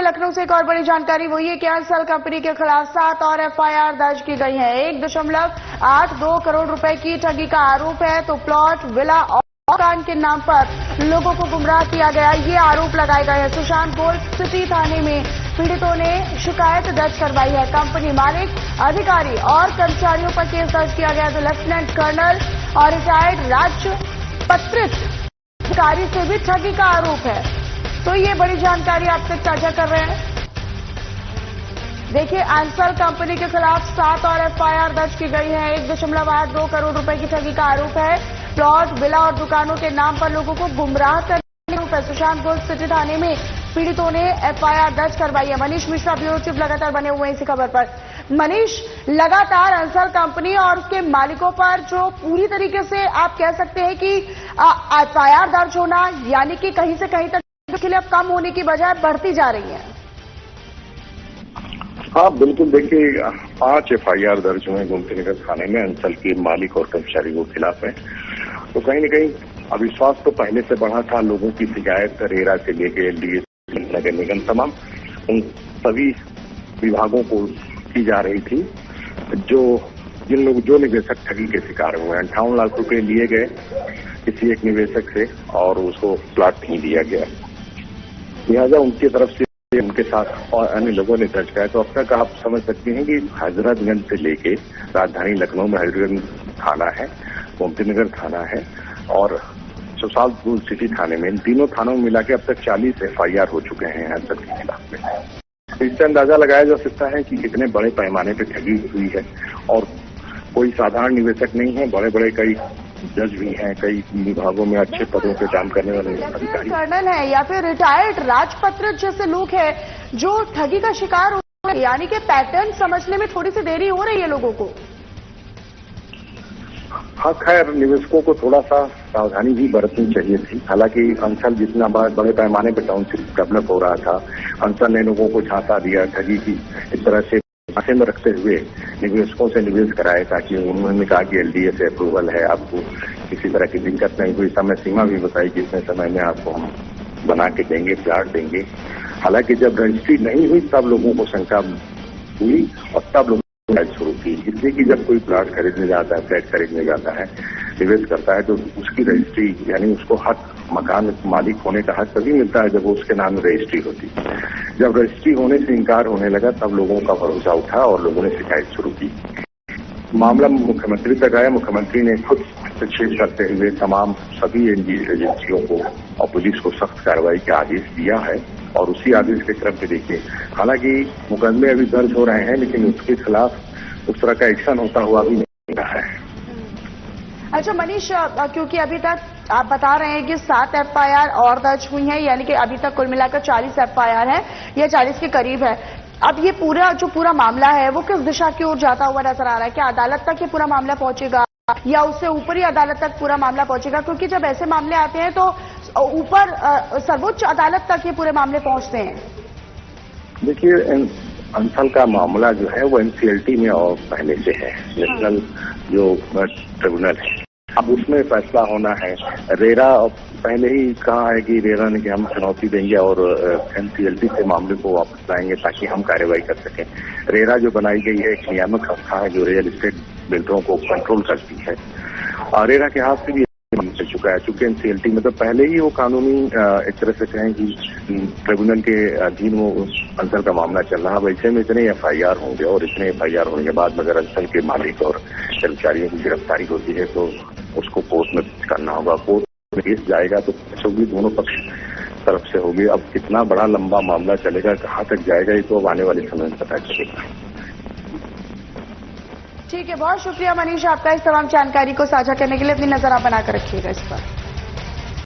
लखनऊ से एक और बड़ी जानकारी वही है कि अंसल कंपनी के खिलाफ 7 और एफआईआर दर्ज की गई है। 1.82 करोड़ रुपए की ठगी का आरोप है। तो प्लॉट, विला और मकान के नाम पर लोगों को गुमराह किया गया, ये आरोप लगाए गए हैं। सुशांत गोल्ड सिटी थाने में पीड़ितों ने शिकायत दर्ज करवाई है। कंपनी मालिक, अधिकारी और कर्मचारियों पर केस दर्ज किया गया। तो लेफ्टिनेंट कर्नल और रिटायर्ड राजपत्रित अधिकारी से भी ठगी का आरोप है। तो ये बड़ी जानकारी आप तक साझा कर रहे हैं। देखिए, अंसल कंपनी के खिलाफ 7 और एफआईआर दर्ज की गई है। 1.82 करोड़ रुपए की ठगी का आरोप है। प्लॉट, विला और दुकानों के नाम पर लोगों को गुमराह करने का सुशांत गोल्ड सिटी थाने में पीड़ितों ने एफआईआर दर्ज करवाई है। मनीष मिश्रा ब्यूरो चीफ लगातार बने हुए हैं इसी खबर पर। मनीष, लगातार अंसल कंपनी और उसके मालिकों पर जो पूरी तरीके से आप कह सकते हैं कि एफआईआर दर्ज होना, यानी कि कहीं से कहीं तक के लिए अब कम होने की बजाय बढ़ती जा रही है। हाँ बिल्कुल, देखिए 5 एफआईआर दर्ज हुए गोमती नगर थाने में अंसल के मालिक और कर्मचारियों के खिलाफ है। तो कहीं न कहीं अविश्वास तो पहले से बढ़ा था। लोगों की शिकायत रेरा से लेकर एलडीए, नगर निगम, तमाम उन सभी विभागों को की जा रही थी जो निवेशक ठगी के शिकार हुए। 58 लाख रुपए लिए गए किसी एक निवेशक से और उसको प्लॉट नहीं दिया गया। लिहाजा उनकी तरफ से उनके साथ और अन्य लोगों ने दर्ज किया। तो अब तक आप समझ सकते हैं कि हजरतगंज से लेके राजधानी लखनऊ में हजरतगंज थाना है, गोमती नगर थाना है और सुशांत गोल्ड सिटी थाने में, इन तीनों थानों में मिला के अब तक 40 एफआईआर हो चुके हैं अंसल के खिलाफ में। इससे अंदाजा लगाया जा सकता है कि कितने बड़े पैमाने पर ठगी हुई है। और कोई साधारण निवेशक नहीं है, बड़े बड़े कई जज भी हैं, कई विभागों में अच्छे पदों पे काम करने वाले अधिकारी, कर्नल है या फिर रिटायर्ड राजपत्रित जैसे लोग हैं जो ठगी का शिकार हो रहे हैं। यानी कि पैटर्न समझने में थोड़ी सी देरी हो रही है लोगों को। हाँ, खैर निवेशकों को थोड़ा सा सावधानी भी बरतनी चाहिए थी। हालांकि अंसल जितना बड़े पैमाने पर टाउनशिप डेवलप हो रहा था, अंसल ने लोगों को झांसा दिया, ठगी की इस तरह से आशे में रखते हुए निवेशकों से निवेश कराए, ताकि उन्होंने कहा कि एलडीए से अप्रूवल है, आपको किसी तरह की दिक्कत नहीं हुई। समय सीमा भी बताई कि इतने समय में आपको हम बना के देंगे, प्लाट देंगे। हालांकि जब रजिस्ट्री नहीं हुई तब लोगों को शंका हुई और तब लोगों ने शुरू की। इसलिए कि जब कोई प्लाट खरीदने जाता है, फ्लैट खरीदने जाता है, निवेश करता है, तो उसकी रजिस्ट्री, यानी उसको हक, मकान मालिक होने का हक तभी मिलता है जब उसके नाम में रजिस्ट्री होती। जब रजिस्ट्री होने से इनकार होने लगा तब लोगों का भरोसा उठा और लोगों ने शिकायत शुरू की। मामला मुख्यमंत्री तक आया। मुख्यमंत्री ने खुद हस्तक्षेप करते हुए तमाम सभी एजेंसियों को और पुलिस को सख्त कार्रवाई का आदेश दिया है। और उसी आदेश के क्रम में देखिए, हालांकि मुकदमे अभी दर्ज हो रहे हैं, लेकिन उसके खिलाफ उस तरह का एक्शन होता हुआ भी नहीं रहा है। अच्छा मनीष, क्योंकि अभी तक आप बता रहे हैं कि 7 एफआईआर और दर्ज हुई हैं, यानी कि अभी तक कुल मिलाकर 40 एफआईआर है या 40 के करीब है। अब ये पूरा मामला है वो किस दिशा की ओर जाता हुआ नजर आ रहा है? क्या अदालत तक ये पूरा मामला पहुंचेगा या उससे ऊपर ही अदालत तक पूरा मामला पहुंचेगा? क्योंकि जब ऐसे मामले आते हैं तो ऊपर सर्वोच्च अदालत तक ये पूरे मामले पहुंचते हैं। देखिए, अंसल का मामला जो है वो एनसीएलटी में और पहले से है, नेशनल जो ट्रिब्यूनल है। अब उसमें फैसला होना है। रेरा पहले ही कहा है कि रेरा ने कि हम चुनौती देंगे और एनसीएलटी से मामले को वापस लाएंगे ताकि हम कार्रवाई कर सकें। रेरा जो बनाई गई है एक नियामक संस्था है जो रियल एस्टेट बिल्डरों को कंट्रोल करती है। और रेरा के हाथ से भी मिल चुका है, चूंकि एनसीएलटी में तो पहले ही वो कानूनी एक तरह से कहें कि ट्रिब्यूनल के अधीन वो अंसल का मामला चल रहा है। वैसे में इतने एफआईआर होंगे और इतने एफआईआर होने के बाद अगर अंसल के मालिक और कर्मचारियों की गिरफ्तारी होती है तो उसको कोर्ट में करना होगा। कोर्ट में केस जाएगा तो होगी, दोनों पक्ष तरफ से होगी। अब कितना बड़ा लंबा मामला चलेगा, कहाँ तक जाएगा, ये तो अब आने वाले समय में पता चलेगा। ठीक है, बहुत शुक्रिया मनीष आपका इस तमाम जानकारी को साझा करने के लिए। अपनी नजर आप बनाकर रखिएगा इस पर।